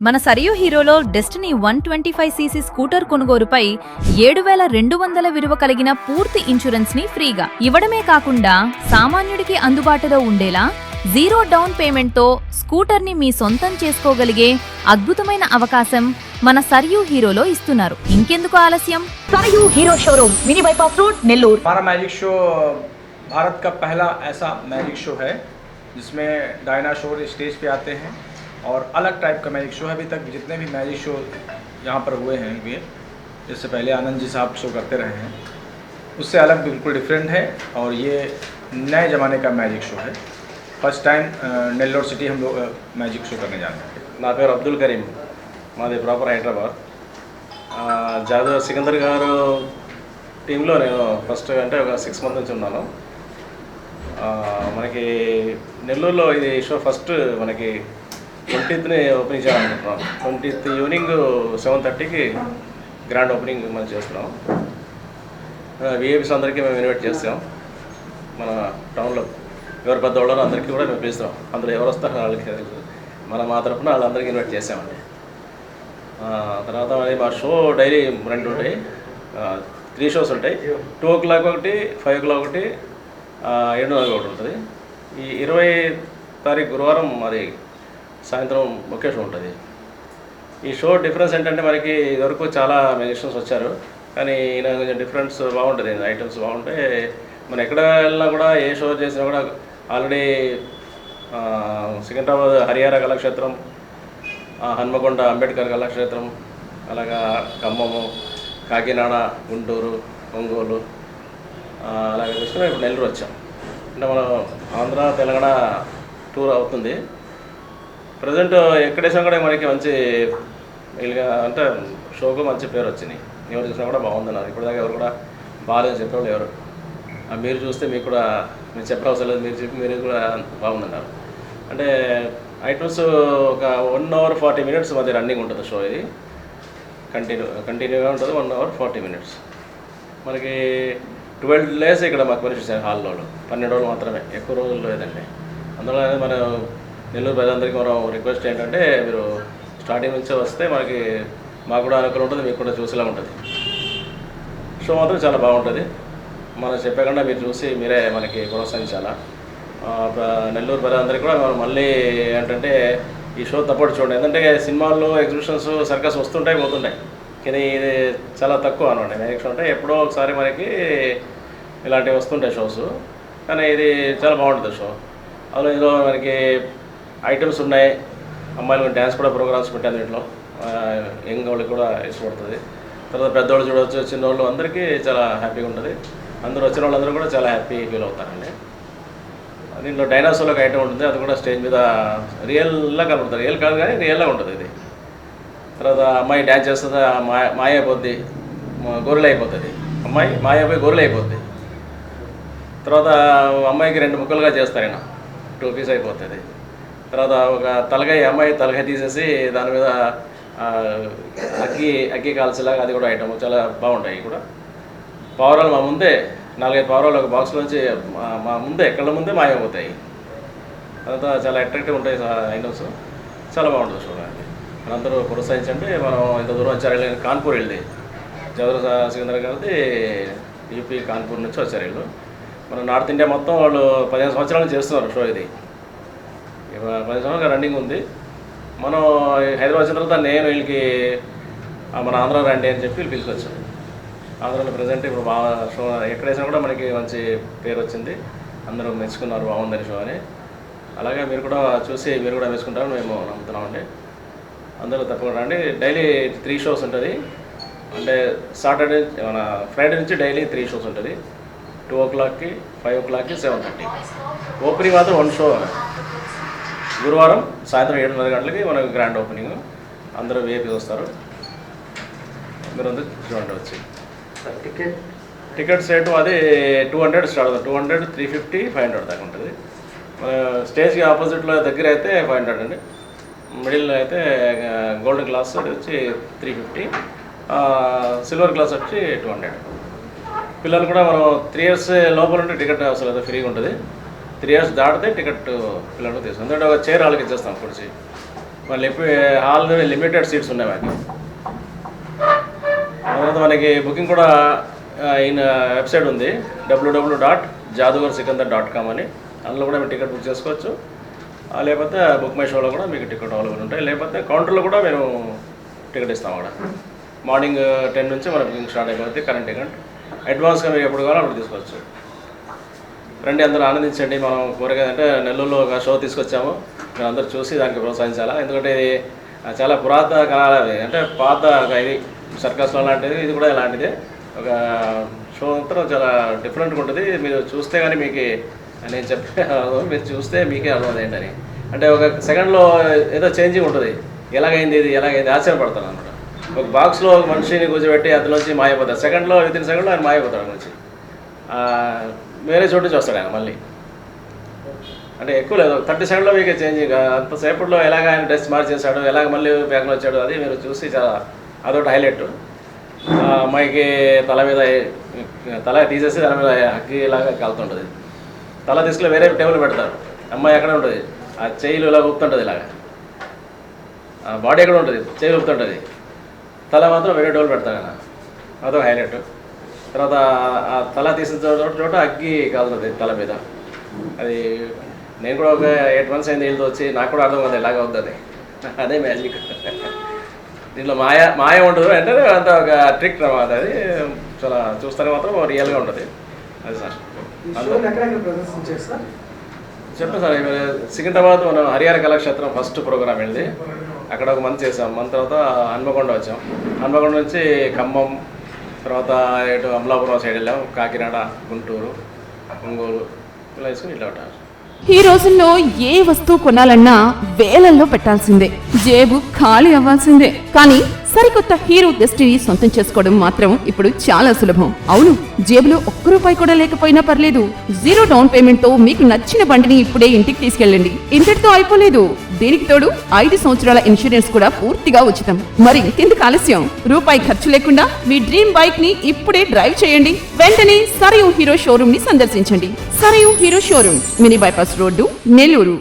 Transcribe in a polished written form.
మన Sarayu హీరోలో destiny 125cc scooter కొనుగోలుపై 7,200 విలువ కలిగిన పూర్తి ఇన్సూరెన్స్ ని ఫ్రీగా ఇవ్వడమే కాకుండా సామాన్యుడికి అందుబాటులో ఉండేలా జీరో డౌన్ పేమెంట్ తో స్కూటర్ ని మీ సొంతం చేసుకోగలిగే అద్భుతమైన అవకాశం మన సరియు హీరోలో ఇస్తున్నారు. ఇంకెందుకు ఆలస్యం? Sarayu hero showroom mini bypass road Nellore. हमारा मैजिक शो भारत का पहला ऐसा मैजिक शो है जिसमें डायनासोर स्टेज पे आते हैं और अलग टाइप का मैजिक शो है. अभी तक जितने भी मैजिक शो यहाँ पर हुए हैं इससे पहले आनंद जी साहब शो करते रहे हैं, उससे अलग बिल्कुल डिफरेंट है और ये नए ज़माने का मैजिक शो है. फर्स्ट टाइम नेल्लोर सिटी हम लोग मैजिक शो करने जा रहे हैं. నా పేరు అబ్దుల్ కరీం, మాది ప్రాపర్ హైదరాబాద్. జాదవ్ సికందర్ గారు టీంలో నేను ఫస్ట్ అంటే ఒక 6 మంత్ నుంచి ఉన్నాను. మనకి నెల్లూరులో ఇది షో ఫస్ట్ మనకి 20th ఓపెనింగ్ చేయాలనుకుంటున్నాం. 20th ఈవినింగ్ 7:30కి గ్రాండ్ ఓపెనింగ్ మనం చేస్తున్నాం. విఐపీస్ అందరికీ మేము ఇన్వైట్ చేస్తాం. మన టౌన్లో ఎవరు పెద్దవాళ్ళో అందరికీ కూడా మేము పిలుస్తాం. అందులో ఎవరు వస్తారో వాళ్ళకి మా తరఫున వాళ్ళందరికీ ఇన్వైట్ చేసామండి. తర్వాత మా షో డైలీ 2 ఉంటాయి, 3 షోస్ ఉంటాయి. 2 o'clock ఒకటి, 5 o'clock ఒకటి, 7:30 ఒకటి ఉంటుంది. ఈ 20 తారీఖు గురువారం మరి సాయంత్రం ఒకే షో ఉంటుంది. ఈ షో డిఫరెన్స్ ఏంటంటే మనకి ఇదివరకు చాలా మ్యూజిషియన్స్ వచ్చారు, కానీ ఈయన కొంచెం డిఫరెన్స్ బాగుంటుంది, ఐటమ్స్ బాగుంటాయి. మనం ఎక్కడ వెళ్ళినా కూడా ఏ షో చేసినా కూడా ఆల్రెడీ సికింద్రాబాద్ హరిహర కళాక్షేత్రం, హన్మకొండ అంబేద్కర్ కళాక్షేత్రం, అలాగా ఖమ్మము, కాకినాడ, గుంటూరు, ఒంగోలు, అలాగే చూసుకుని ఇప్పుడు నెల్లూరు వచ్చాం. అంటే మనం ఆంధ్ర తెలంగాణ టూర్ అవుతుంది. ప్రజెంట్ ఎక్కడేసినా కూడా మనకి మంచి వీళ్ళుగా అంటే షోకు మంచి పేరు వచ్చింది. ఎవరు చూసినా కూడా బాగుందన్నారు. ఇప్పటిదాకా ఎవరు కూడా బాగాలేదని చెప్పేవాళ్ళు ఎవరు. మీరు చూస్తే మీకు కూడా మీరు చెప్పవసరం లేదు, మీరు చెప్పి మీరు కూడా బాగుందన్నారు. అంటే ఐటమ్స్ ఒక 1 hour 40 minutes మధ్య రన్నింగ్ ఉంటుంది షో. ఇది కంటిన్యూగా ఉంటుంది 1 hour 40 minutes. మనకి 12 days ఇక్కడ మాకు పనిచేసారు హాల్లో. 12 రోజులు మాత్రమే, ఎక్కువ రోజులు లేదండి. అందులో మన నెల్లూరు ప్రజలందరికీ మనం రిక్వెస్ట్ ఏంటంటే మీరు స్టార్టింగ్ నుంచే వస్తే మనకి మాకు కూడా అనుకూలం ఉంటుంది, మీకు కూడా చూసేలా ఉంటుంది. షో మాత్రం చాలా బాగుంటుంది. మనం చెప్పకుండా మీరు చూసి మీరే మనకి ప్రోత్సహించాలా. నెల్లూరు ప్రజలందరికీ కూడా మనం మళ్ళీ ఏంటంటే ఈ షో తప్పటి చూడండి. ఎందుకంటే సినిమాల్లో ఎగ్జిబిషన్స్ సర్కస్ వస్తుంటాయి పోతుంటాయి, కానీ ఇది చాలా తక్కువ అనమాట. మ్యాజిక్ షో అంటే ఎప్పుడో ఒకసారి మనకి ఇలాంటివి వస్తుంటాయి షోస్, కానీ ఇది చాలా బాగుంటుంది షో. అందులో ఇందులో మనకి ఐటమ్స్ ఉన్నాయి, అమ్మాయిలు డ్యాన్స్ కూడా ప్రోగ్రామ్స్ పెట్టాను దీంట్లో. యంగ్ వాళ్ళకి కూడా ఇష్టపడుతుంది. తర్వాత పెద్దవాళ్ళు చూడవచ్చు, చిన్నవాళ్ళు అందరికీ చాలా హ్యాపీగా ఉంటుంది. అందరూ వచ్చిన వాళ్ళందరూ కూడా చాలా హ్యాపీ ఫీల్ అవుతారండి. దీంట్లో డైనాసోర్ ఒక ఐటమ్ ఉంటుంది, అది కూడా స్టేజ్ మీద రియల్లా కనబడుతుంది. రియల్ కాదు కానీ రియల్లా ఉంటుంది ఇది. తర్వాత అమ్మాయి డ్యాన్స్ చేస్తుంది, మాయ అయిపోద్ది, గొర్రెలు అయిపోతుంది. అమ్మాయి మాయ అయిపోయి గొర్రెలు అయిపోద్ది. తర్వాత అమ్మాయికి 2 ముక్కలుగా చేస్తారు, ఆయన 2 pieces అయిపోతుంది. తర్వాత ఒక అమ్మాయి తలకాయ తీసేసి దాని మీద అగ్గి కాల్చేలాగా అది కూడా ఐటమ్ చాలా బాగుంటాయి. కూడా పావురాలు మా ముందే 4-5 పావురాలు ఒక బాక్స్లోంచి మా ముందే కళ్ళ ముందే మాయమవుతాయి. అదంతా చాలా అట్రాక్టివ్ ఉంటాయి ఐటమ్స్, చాలా బాగుంటుంది చూడండి. మనందరూ ప్రోత్సహించండి. మనం ఇంత దూరం వచ్చారు, కాన్పూర్ వెళ్ళి జవహర్ సికిందర్ గారిది యూపీ కాన్పూర్ నుంచి వచ్చారు వీళ్ళు. మన నార్త్ ఇండియా మొత్తం వాళ్ళు 15 సంవత్సరాల నుంచి చేస్తున్నారు షో. ఇది 10 సంవత్సరాలుగా రన్నింగ్ ఉంది. మనం హైదరాబాద్ వచ్చిన తర్వాత నేను వీళ్ళకి మన ఆంధ్ర రండి అని చెప్పి వీళ్ళు పిలుచుకొచ్చాను. ఆంధ్రాలో ప్రజెంట్ ఇప్పుడు బాగా షో ఎక్కడేసినా కూడా మనకి మంచి పేరు వచ్చింది, అందరూ మెచ్చుకున్నారు బాగుందని షో అని. అలాగే మీరు కూడా చూసి మీరు కూడా మెచ్చుకుంటారని మేము నమ్ముతున్నామండి. అందరూ తప్పకుండా రండి. డైలీ 3 shows ఉంటుంది. అంటే సాటర్డే మన ఫ్రైడే నుంచి డైలీ 3 shows ఉంటుంది. 2 o'clockకి, 5 o'clockకి, 7:30. ఓపెనింగ్ మాత్రం 1 show. గురువారం సాయంత్రం 7:30 గంటలకి మనకు గ్రాండ్ ఓపెనింగ్. అందరూ విఐపీస్ వస్తారు, మీరు అందరూ చూడండి వచ్చి. టికెట్స్ రేటు అది 200 స్టార్ట్ అవుతుంది. 200, 350, 500 దాకా ఉంటుంది. స్టేజ్కి ఆపోజిట్లో దగ్గర అయితే 500 అండి. మిడిల్లో అయితే గోల్డెన్ క్లాస్ వచ్చి 350, సిల్వర్ క్లాస్ వచ్చి 200. పిల్లలు కూడా మనం 3 years లోపల ఉంటే టికెట్ అసలు ఫ్రీగా ఉంటుంది. 3 years దాటితే టికెట్ పిల్లలకు తీసుకుంది. ఎందుకంటే ఒక చైర్ వాళ్ళకి ఇచ్చేస్తాం కుర్చీ. మళ్ళీ హాల్ లిమిటెడ్ సీట్స్ ఉన్నాయి మనకి. తర్వాత మనకి బుకింగ్ కూడా ఈయన వెబ్సైట్ ఉంది www.jadugarsikandar.com అని. అందులో కూడా మీరు టికెట్ బుక్ చేసుకోవచ్చు. లేకపోతే బుక్ మై షోలో కూడా మీకు టికెట్ అవైలబుల్ ఉంటాయి. లేకపోతే కౌంటర్లో కూడా మేము టికెట్ ఇస్తాం అక్కడ. మార్నింగ్ 10 నుంచి మన బుకింగ్ స్టార్ట్ అయిపోతుంది. కరెంట్ టికెట్ అడ్వాన్స్గా మీరు ఎప్పుడు కావాలో అప్పుడు తీసుకోవచ్చు. రండి, అందరూ ఆనందించండి. మనం కోరికదంటే నెల్లూరులో ఒక షో తీసుకొచ్చాము, మీరు అందరూ చూసి దానికి ప్రోత్సహించాలా. ఎందుకంటే ఇది చాలా పురాతన కళ, అంటే పాత ఇది సర్కస్లో లాంటిది, ఇది కూడా ఇలాంటిదే. ఒక షో అంతా చాలా డిఫరెంట్గా ఉంటుంది. మీరు చూస్తే కానీ మీకు నేను చెప్పే మీరు చూస్తే మీకే అర్థం ఏంటని. అంటే ఒక సెకండ్లో ఏదో చేంజింగ్ ఉంటుంది. ఎలాగైంది ఆశ్చర్యపడతాను అనమాట. ఒక బాక్స్లో ఒక మనిషిని కూర్చోబెట్టి అందులోంచి మాయపోతాడు. సెకండ్లో వితిన్ సెకండ్లో ఆయన మాయపోతాడు నుంచి. వేరే చోటు నుంచి వస్తాడు ఆయన మళ్ళీ. అంటే ఎక్కువ లేదు, 30 సెకండ్లో మీకు చేంజింగ్. అంతసేపట్లో ఎలాగ ఆయన డ్రెస్ మార్చేసాడు, ఎలాగ మళ్ళీ బ్యాగ్లో వచ్చాడు, అది మీరు చూసి చాలా అదొకటి హైలైట్. అమ్మాయికి తల తీసేసి తల మీద అగ్గిలాగా కాలుతుంటుంది. తల తీసుకుని వేరే టేబుల్ పెడతారు. అమ్మాయి ఎక్కడ ఉంటుంది, ఆ చెయ్యిలు ఇలా ఊపుతుంటుంది, ఇలాగా బాడీ ఎక్కడ ఉంటుంది, చెయ్యి ఊపుతుంటుంది, తల మాత్రం వేరే టేబుల్ పెడతారు కదా, అదొక హైలైట్. తర్వాత ఆ తల తీసిన చోట అగ్గి కాలుతుంది తల మీద. అది నేను కూడా ఒక 8 months అయింది వీళ్ళతో వచ్చి, నాకు కూడా అర్థం అవుతుంది ఎలాగ అవుతుంది. అదే మ్యాజిక్. దీంట్లో మాయ ఉంటుంది అంటే అంత ఒక ట్రిక్ అన్నమాట. అది చాలా చూస్తే మాత్రం రియల్గా ఉంటుంది. అది సార్ చెప్పండి సార్. సికింద్రాబాద్ మనం హరిహర కళాక్షేత్రం ఫస్ట్ ప్రోగ్రామ్ వెళ్ళి అక్కడ ఒక మంత్ చేసాం. మంత్ తర్వాత హన్మకొండ వచ్చాం. హన్మకొండ నుంచి ఖమ్మం, తర్వాత ఇటు అమలాపురం సైడ్ వెళ్ళాం, కాకినాడ, గుంటూరు, ఒంగోలు ఇలా వేసుకుని ఇట్లా ఉంటారు. ఈ రోజుల్లో ఏ వస్తువు కొనాలన్నా వేలల్లో పెట్టాల్సిందే, జేబు ఖాళీ అవ్వాల్సిందే. కానీ సరికొత్త హీరో డెస్టినీ సొంతం చేసుకోవడం మాత్రం ఇప్పుడు చాలా సులభం. అవును, జేబులో ₹1 కూడా లేకపోయినా పర్లేదు, 0 డౌన్ పేమెంట్ తో మీకు నచ్చిన బండిని ఇప్పుడే ఇంటికి తీసుకెళ్ళండి. ఇంతటితో అయిపోలేదు, దీనికి తోడు 5 సంవత్సరాల ఇన్సూరెన్స్ కూడా పూర్తిగా ఉచితం. మరి ఇంకెందుకు ఆలస్యం, ₹1 ఖర్చు లేకుండా మీ డ్రీమ్ బైక్ ని ఇప్పుడే డ్రైవ్ చేయండి. వెంటనే సరయూ హీరో షోరూమ్ ని సందర్శించండి. Sarayu hero showroom, mini bypass road, Nellore.